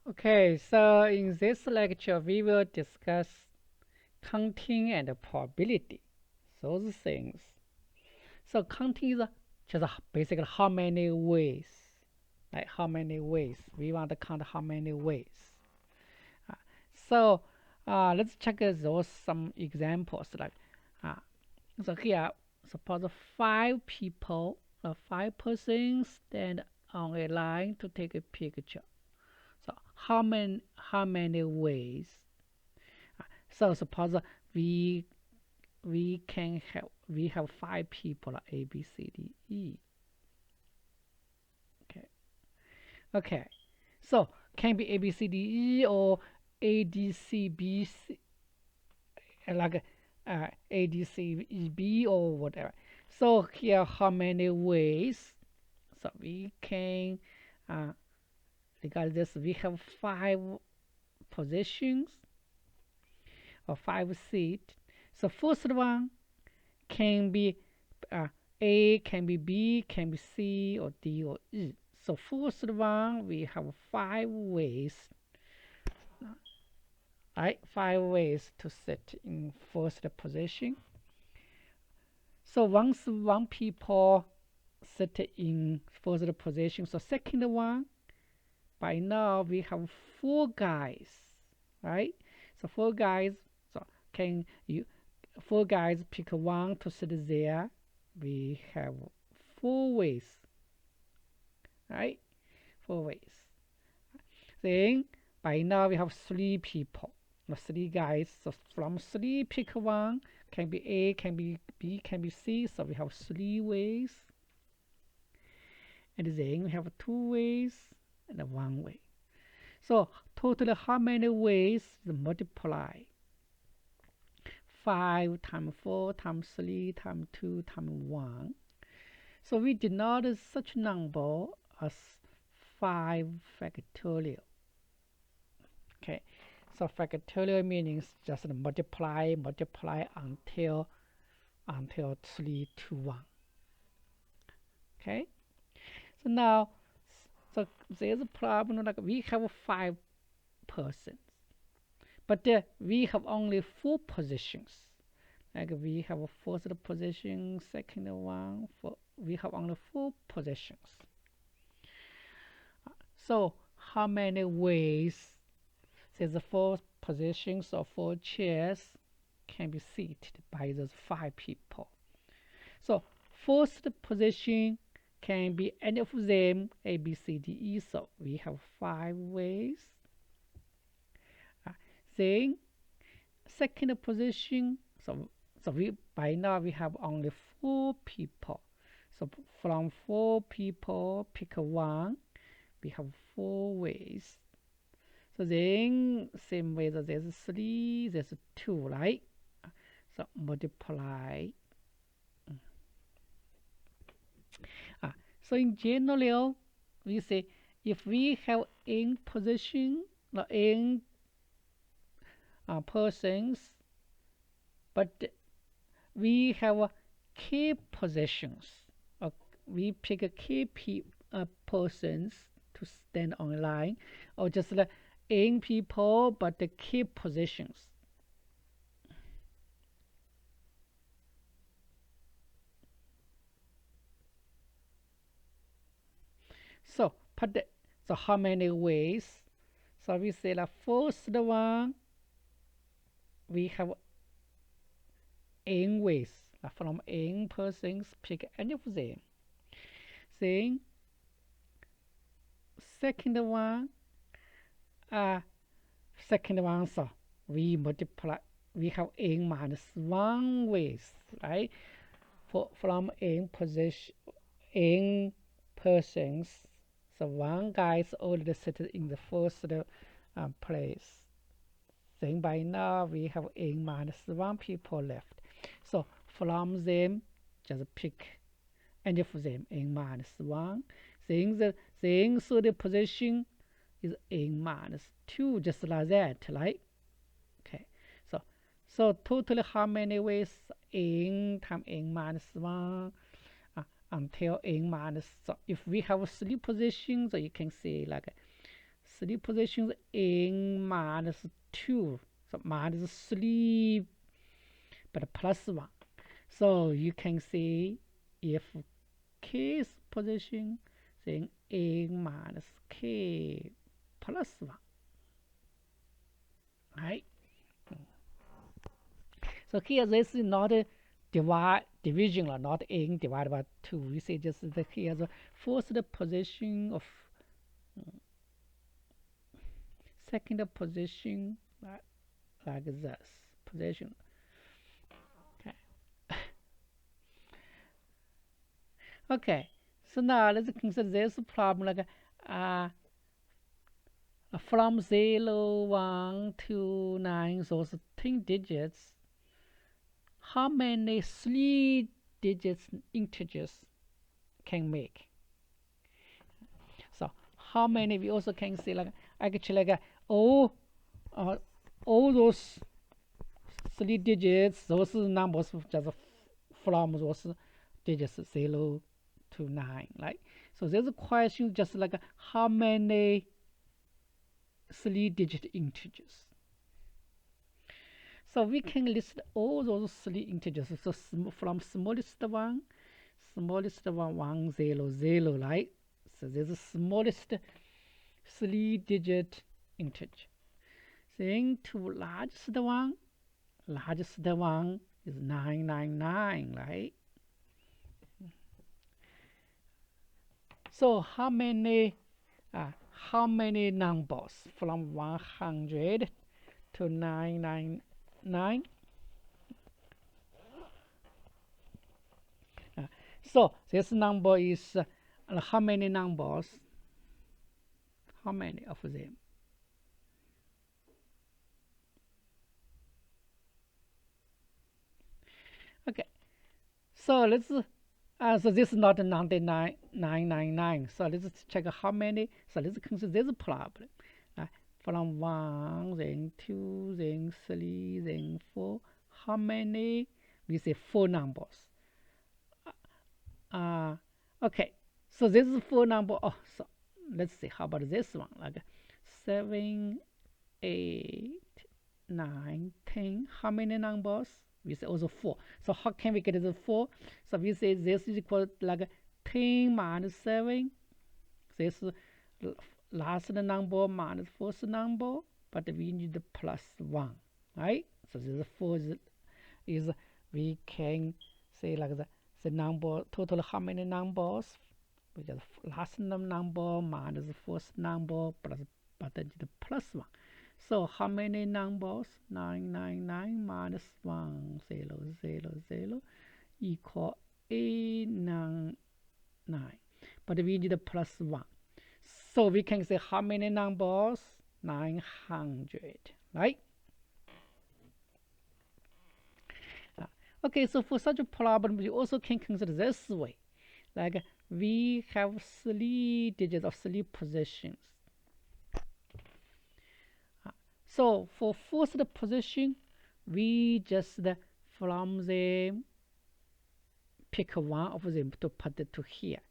Okay, so in this lecture, we will discuss counting and probability, those things. So counting is just basically how many ways, like how many ways. We want to count how many ways. Uh, so let's check those some examples. Like, uh, so here, suppose five people, five persons stand on a line to take a picture. So how many ways? So suppose we we have five people A B C D E. Okay. Okay. So can be A B C D E or A D C B C like A D C E B or whatever. So here how many ways? So we can regard this. We have five positions or five seats. So first one can be A, can be B, can be C or D or E. So first one we have five ways, right? Five ways to sit in first position. So once one people sit in first position, so second one, by now we have four guys, right? So four guys, so can you four guys pick one to sit there? We have four ways, right? Four ways. Then by now we have three people, three guys. So from three, pick one. Can be A, can be B, can be C. So we have three ways. And then we have two ways and one way. So total how many ways multiply? 5 times 4 times 3 times 2 times 1. So we denote such number as 5 factorial. Okay, so factorial means just multiply until 3 to 1. Okay, so now there's a problem, like we have 5 persons, but we have only 4 positions. Like we have a first position, second one, we have only 4 positions. So how many ways there's 4 positions or 4 chairs can be seated by those 5 people? So first position can be any of them, A, B, C, D, E. So we have 5 ways. Then second position, so we by now we have only 4 people. So from 4 people, pick one. We have 4 ways. So then same way that there's 3, there's 2, right? So multiply. So in general, we say if we have n position or n persons, but we have k positions, or we pick k persons to stand on line, or just like n people but the k positions. So so how many ways? So we say the first one we have n ways. From n persons, pick any of them. Then second one, so we multiply. We have n minus 1 ways, right? From n position, n persons. So one guy is already seated in the first place. Then by now we have n minus 1 people left. So from them, just pick any of them, n minus 1. Then the third position is n minus 2, just like that, right? Okay, so totally how many ways? N times n minus 1 until n minus. So if we have 3 positions, so you can say like 3 positions in minus 2, so minus 3 but plus 1. So you can see if k is position, then n minus k plus 1. Right? So here this is not a division, not n divided by 2. We say just here the first position of second position like this position. Okay. Okay. So now let's consider this problem like from 0, 1 to 9, those 10 digits. How many 3 digits integers can make? So how many we also can say like actually like all those 3 digits, those numbers just from those digits 0 to 9, right? So there's a question just like how many 3-digit integers. So we can list all those 3 integers. So from smallest one 1 0 0, right? So this is smallest 3-digit integer. Then to largest one is 999, right? So how many numbers from 100 to 999? So this number is how many numbers? How many of them? Okay, so let's so this is not 999. So let's check how many. So let's consider this problem. From 1, then 2, then 3, then 4. How many? We say 4 numbers. Okay, so this is 4 number. Oh, so let's see. How about this one? Like 7, 8, 9, 10. How many numbers? We say also 4. So how can we get the 4? So we say this is equal to like 10 minus 7. This last number minus first number, but we need plus 1, right? So this 4 is we can say like the number total how many numbers? We just last number minus first number plus but the plus 1. So how many numbers? 999 minus 1 0 0 0 equal 899. But we need a plus 1. So we can say how many numbers? 900, right? Okay, so for such a problem, we also can consider this way. Like we have 3 digits of 3 positions. So for first position, we just from them pick one of them to put it to here.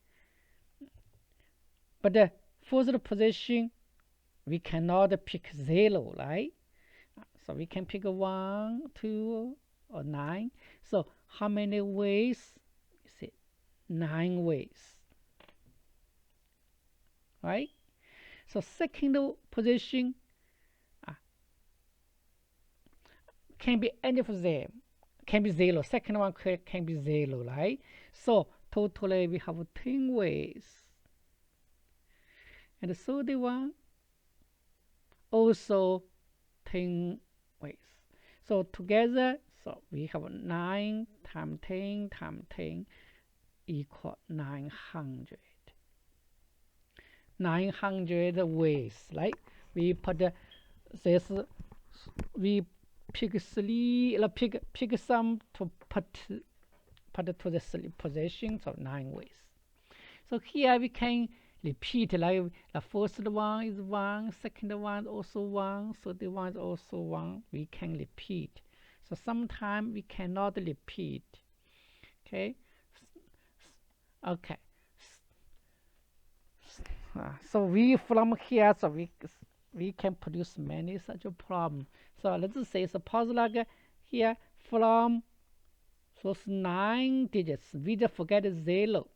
But the first position, we cannot pick 0, right? So we can pick 1, 2, or 9. So how many ways? You see, 9 ways, right? So second position can be any of them, can be 0. Second one can be 0, right? So totally we have 10 ways. And the third one also 10 ways. So together, so we have 9 times 10 times 10 equal 900. 900 ways, right? We put this, we pick 3, pick some to put to the 3 position, so 9 ways. So here we can repeat, like the first one is 1, second one is also 1, third one is also 1. We can repeat. So sometimes we cannot repeat. Okay. So we from here, so we can produce many such a problem. So let's say suppose like here from those 9 digits, we just forget 0.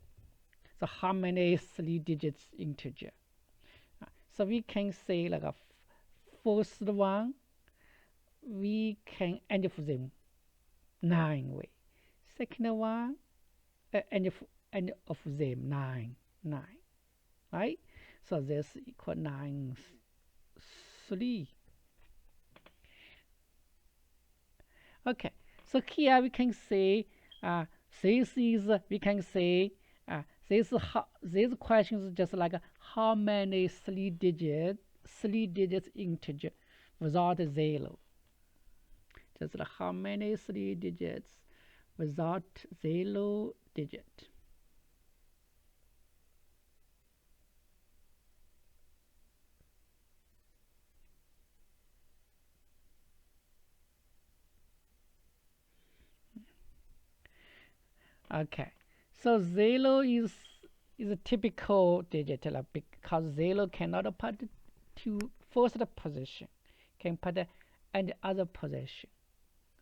So how many 3 digits integer? So we can say like a first one, we can end of them 9 way. Second one, end of them 9, right? So this equal 9, 3. Okay, so here we can say this is we can say this question is just like how many 3 digits integer without 0. Just like how many 3 digits without 0 digit. Okay, so 0 is a typical digit because 0 cannot put to first position, can put any other position,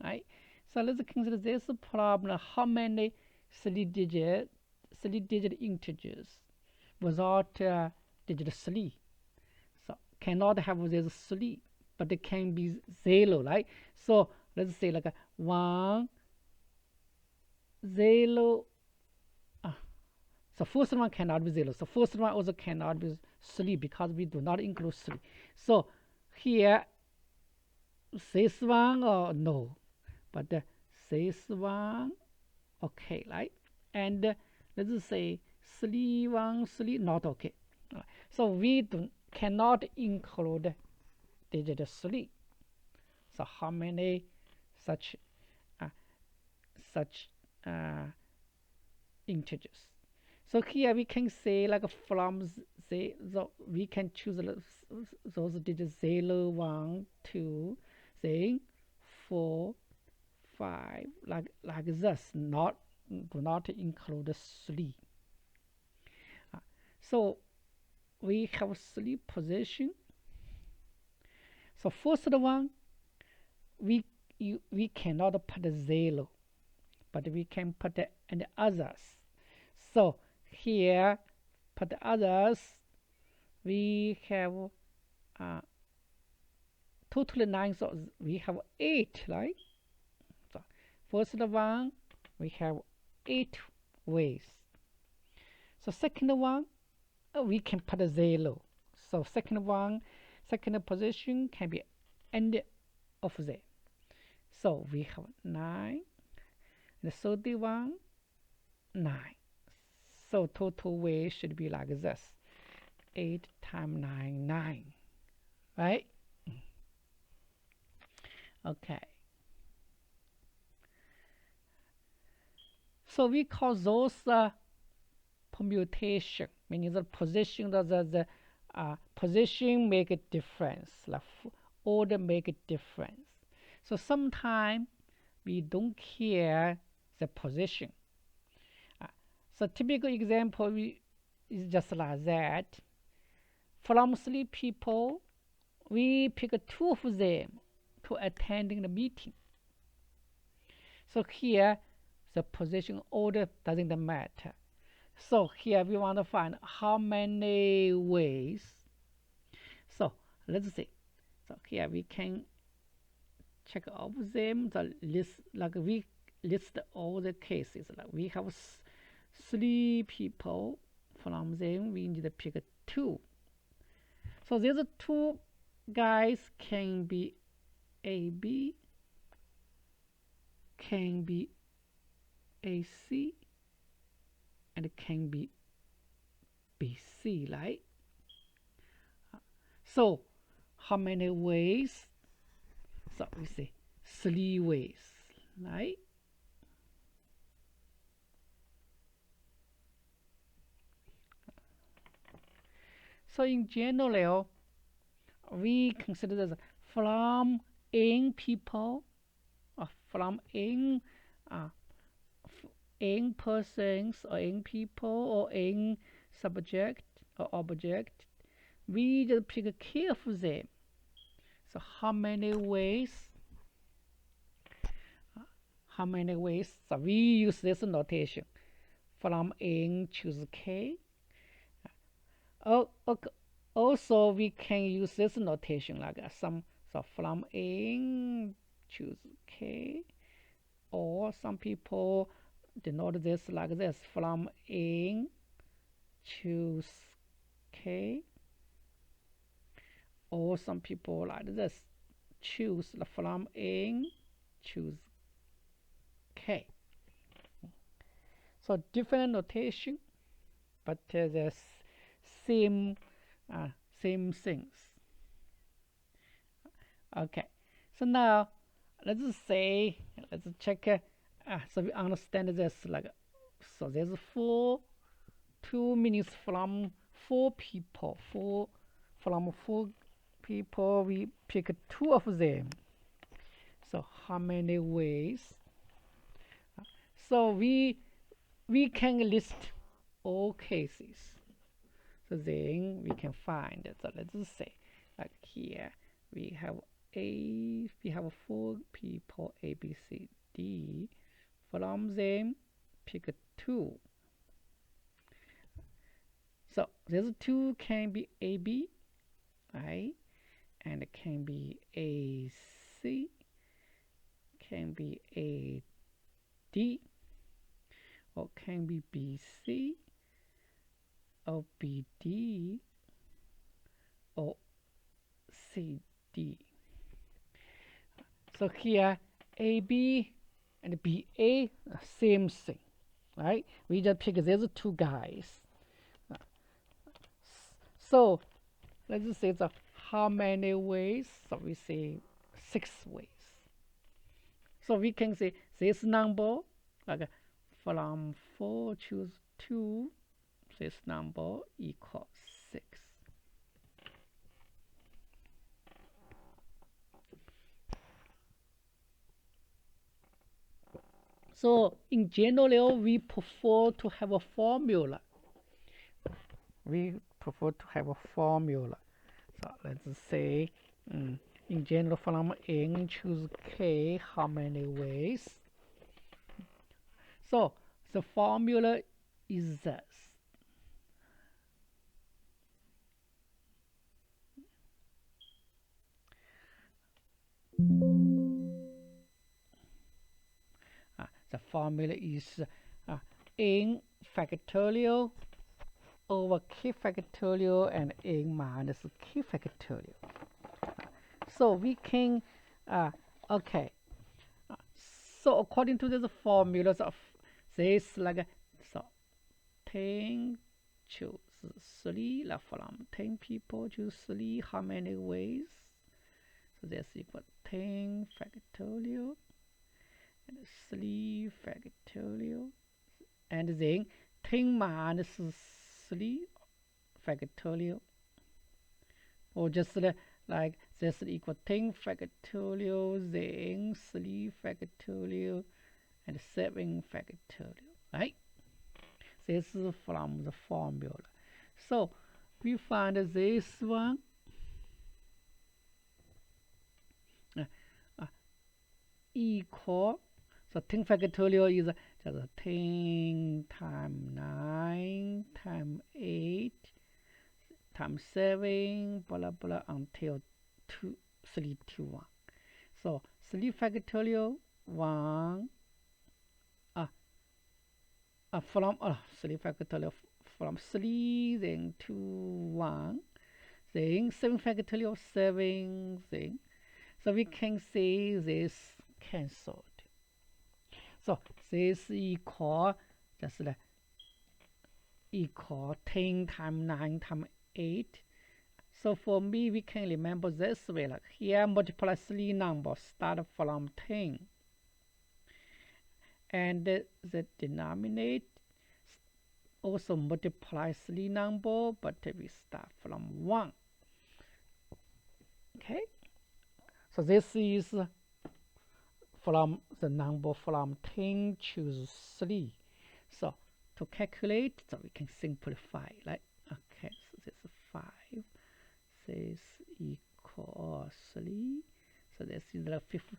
right? So let's consider this problem: how many 3-digit integers without digit 3? So cannot have this 3, but it can be 0, right? So let's say like 1, 0. So first one cannot be 0. So first one also cannot be 3 because we do not include 3. So here this one no, but this one okay, right? And let's say 3, 1, 3 not okay. So we cannot include digit 3. So how many such integers? So here we can say like from we can choose those digits 0, 1, 2, then 4, 5, like this. Do not include 3. So we have 3 position. So first one, we cannot put 0, but we can put any others. So here put others, we have totally 9, so we have 8, right? So first one, we have 8 ways. So second one, we can put 0. So second position can be end of them. So we have 9, the third one, 9. So total way should be like this: 8 times 9, 9, right? Okay. So we call those permutation, meaning the position the position make a difference, like order make a difference. So sometimes we don't care the position. So typical example is just like that. From 3 people, we pick 2 of them to attending the meeting. So here, the position order doesn't matter. So here we want to find how many ways. So let's see. So here we can check all of them. The list, like we list all the cases. Like we have 3 people. From them, we need to pick 2. So these 2 guys can be AB, can be AC, and it can be BC, right? So how many ways? So we say 3 ways, right? So in general, we consider this from n people, from n n persons or n people or n subject object. We just pick k of them. So how many ways? How many ways? So we use this notation. From n choose k. Also, we can use this notation like some. So from n choose k, or some people denote this like this: from n choose k, or some people like this: choose from n choose k. So different notation, but the same same things. Okay, so now let's check. So we understand this like, so there's two means from four people. From four people, we pick two of them. So how many ways? So we can list all cases. So then we can find. So let's say like here we have four people A, B, C, D. From them, pick two. So these two can be A, B, right? And it can be A, C, can be A, D, or can be B, C, or B, D, or C, D. So here AB and BA, same thing, right? We just pick these two guys. So let's say the how many ways? So we say 6 ways. So we can say this number, like from 4 choose 2, this number equals 6. So in general, we prefer to have a formula. So let's say in general, from n choose k, how many ways? So the formula is this. The formula is n factorial over k factorial and n minus k factorial. So we can, okay. So according to this formulas of this, like, so 10 choose 3, like from 10 people choose 3, how many ways? So that's equal 10 factorial and 3 factorial, and then 10 minus 3 factorial, or just like this equal 10 factorial, then 3 factorial, and 7 factorial, right? This is from the formula. So we find this one equal, so 10 factorial is just 10 times 9 times 8 times 7, blah blah, until 3 to 1. So 3 factorial 1, from 3 factorial from 3, then 2, 1, then 7 factorial 7, then, so we can say this cancelled. So this equal just equal 10 times 9 times 8. So for me, we can remember this way, like here multiply 3 numbers start from 10, and the denominator also multiply 3 number, but we start from 1. Okay, so this is from the number from 10 choose 3. So to calculate, so we can simplify, right? Okay, so 3. So this is the fifth.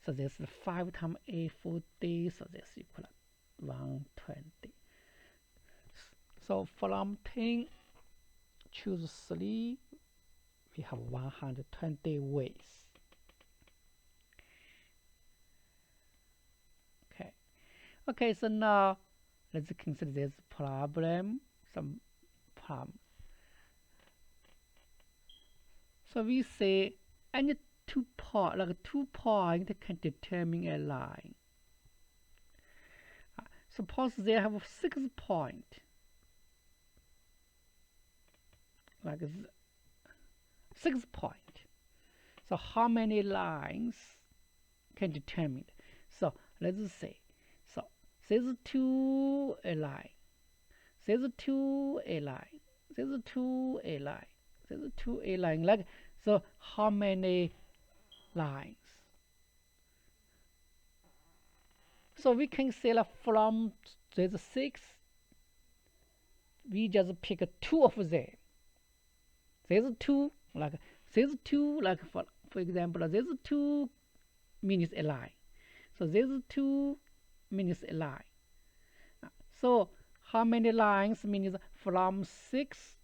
So this is 5 times a 40. So this equal 120. So from 10, choose 3. We have 120 ways. Okay, so now let's consider this problem. Some problem. So we say any 2 points can determine a line. Suppose they have 6 points, like 6 points. So how many lines can determine it? So let's say, so there's 2 a line, there's 2 a line, there's 2 a line, there's 2 a line. Like, so how many lines? So we can say that from there's 6, we just pick 2 of them. There's 2, like there's 2, like for example, there's 2 means a line. So there's 2 means a line. So how many lines means from 6,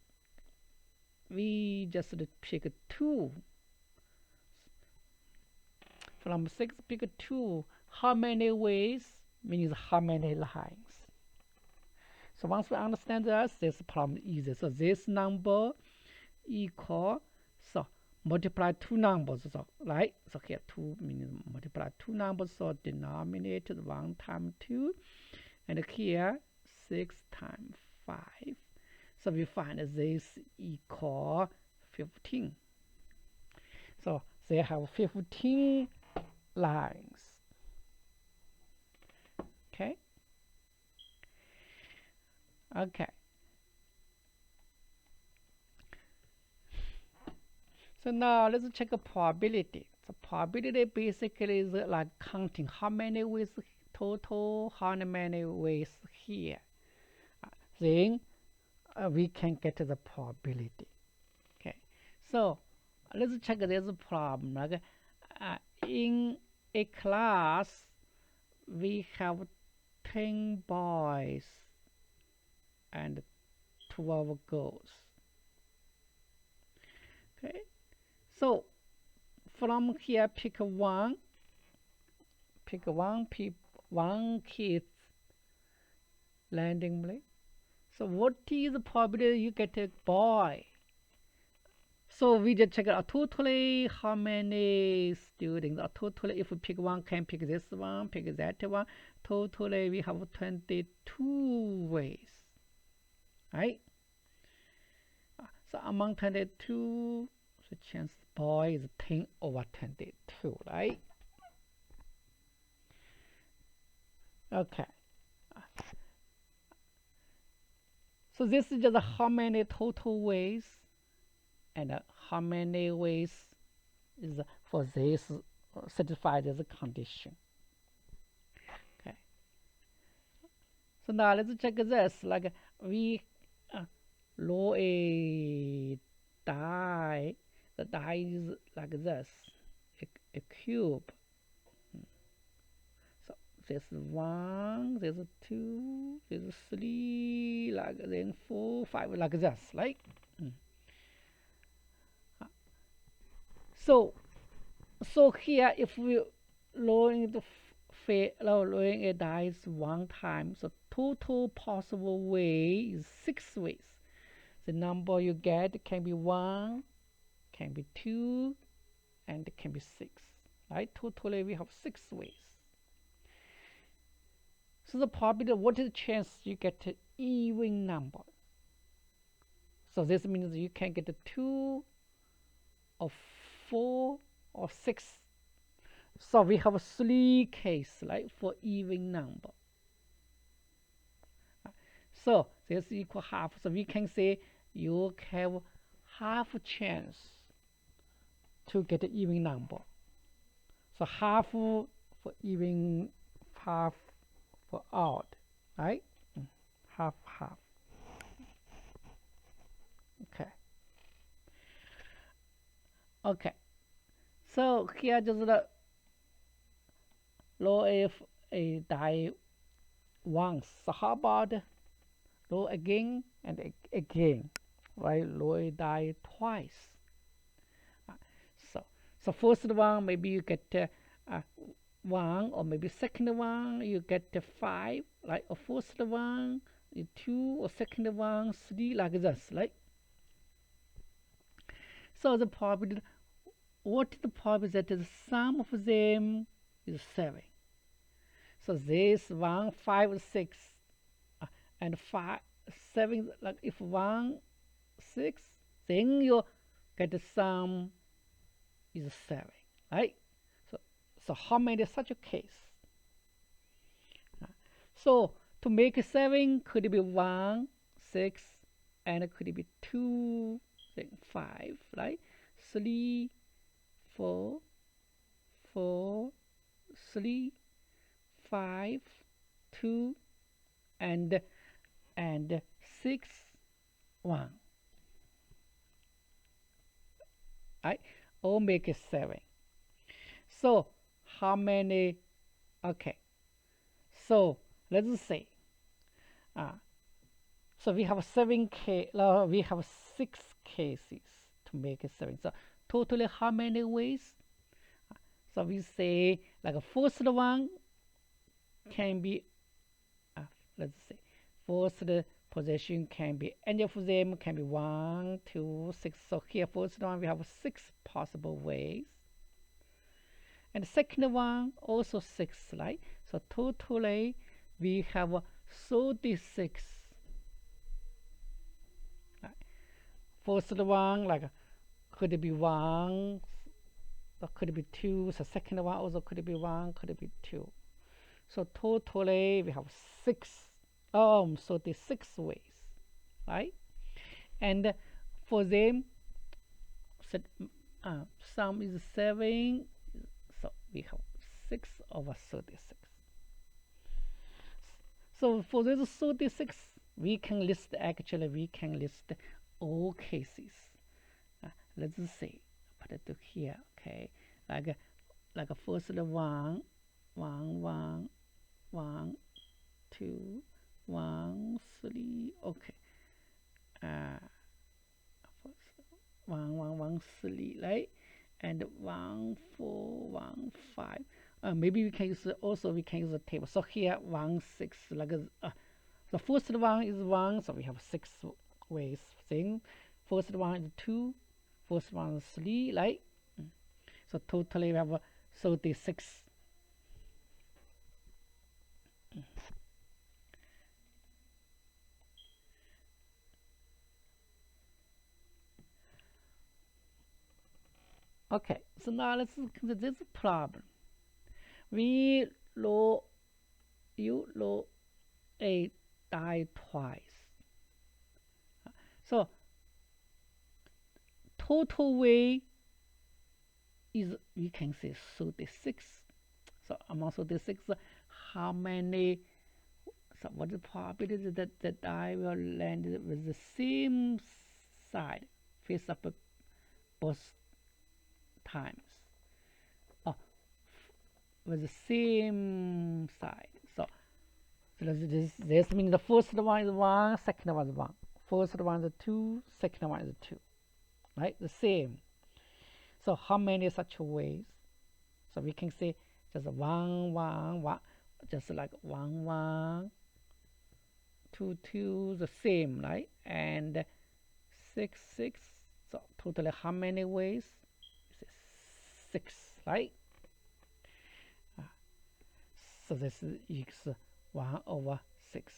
we just pick 2. From 6 pick 2. How many ways means how many lines. So once we understand this problem is easy. So this number equal, so multiply 2 numbers, so right. So here 2 means multiply 2 numbers. So denominator 1 times 2, and here 6 times 5. So we find this equal 15. So they have 15 lines. Okay. So now let's check a probability. So probability basically is like counting how many ways total, how many ways here. Then we can get the probability. Okay. So let's check this problem. Like in a class, we have 10 boys and 12 girls. Okay, so from here pick one kid randomly. So what is the probability you get a boy? So we just check out totally how many students, or totally if we pick one, can pick this one, pick that one. Totally we have 22 ways, right? So among 22, the chance boy is 10 over 22, right? Okay. So this is just how many total ways, and how many ways is for this satisfy this condition. Okay. So now let's check this. Like we roll a die. The die is like this, a cube. So there's 1, there's 2, there's 3, like then 4, 5, like this, right? So here if we rolling a dice 1 time, so total possible way is 6 ways. The number you get can be 1, can be 2, and it can be 6. Right? Totally we have 6 ways. So the probability, what is the chance you get an even number? So this means you can get 2 or 4 or 6. So we have 3 cases, right, for even number. So this equal half. So we can say you have half chance to get an even number. So half for even, half for odd, right? Half. Okay. Okay, so here just the roll if a die once. So how about roll again and again, right? Roll a die twice. So so first one maybe you get one, or maybe second one you get five, right? Or first one two, or second one three, like this, right? So the probability, what is the probability that the sum of them is 7? So this 1, 5, 6, and 5, 7, like if 1, 6, then you get the sum is 7, right? So how many such a case? So to make 7 could be 1, 6, and it could be 2, then 5, right? 3, 4, 4, 3, 5, 2, and 6, 1. Right? All make it 7. So how many? Okay. So let's say, so we have we have 6 cases to make it 7. So totally how many ways? So we say like a first one can be, let's say, first position can be, any of them can be 1, 2, 6. So here first one we have 6 possible ways, and second one also 6, right? So totally we have 36. Right? First one like could be 1, or could be 2. So second one also could be 1, could be 2. So totally we have 36 ways, right? And for them, sum is 7, so we have 6 over 36. So for those 36, we can list all cases. Let's see, put it here, okay? Like first 1, 1, 1, 2, 1, 3, okay. First 1, 1, 1, 3, right? And 1, 4, 1, 5. Maybe we can use the table. So here 1, 6, like the first one is 1, so we have 6 ways. Then first one is 2, first one is 3, right? So totally we have 36. Okay, so now let's consider this problem. You roll a die twice. So total way is, we can say 36. So among 36, how many? So what is the probability that the die will land with the same side, face up both times? Oh, with the same side. So this means the first one is 1, second one is 1. First one is 2, second one is 2. Right? The same. So how many such ways? So we can say just 1, 1, 1, just like 1, 1, 2, 2, the same, right? And 6, 6. So totally how many ways? 6, right? So this is x 1 over 6.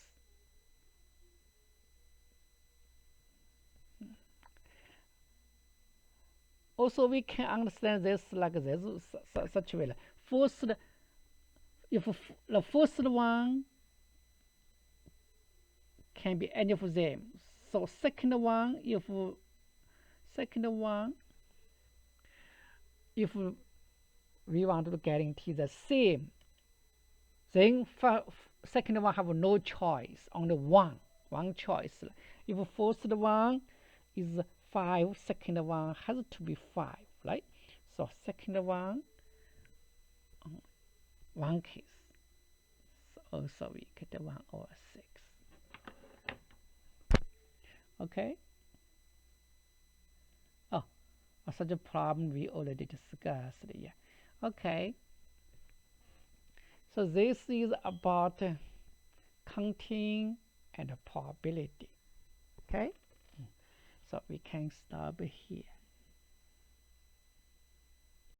Also, we can understand this like this, such way. First, if the first one can be any of them, so second one, if we want to guarantee the same, then second one have no choice, only one choice. If first one is 5, second one has to be 5, right? So second one, one case. So also we get 1/6. Okay. Oh, such a problem we already discussed. Yeah. Okay. So this is about counting and probability. Okay. So we can stop here.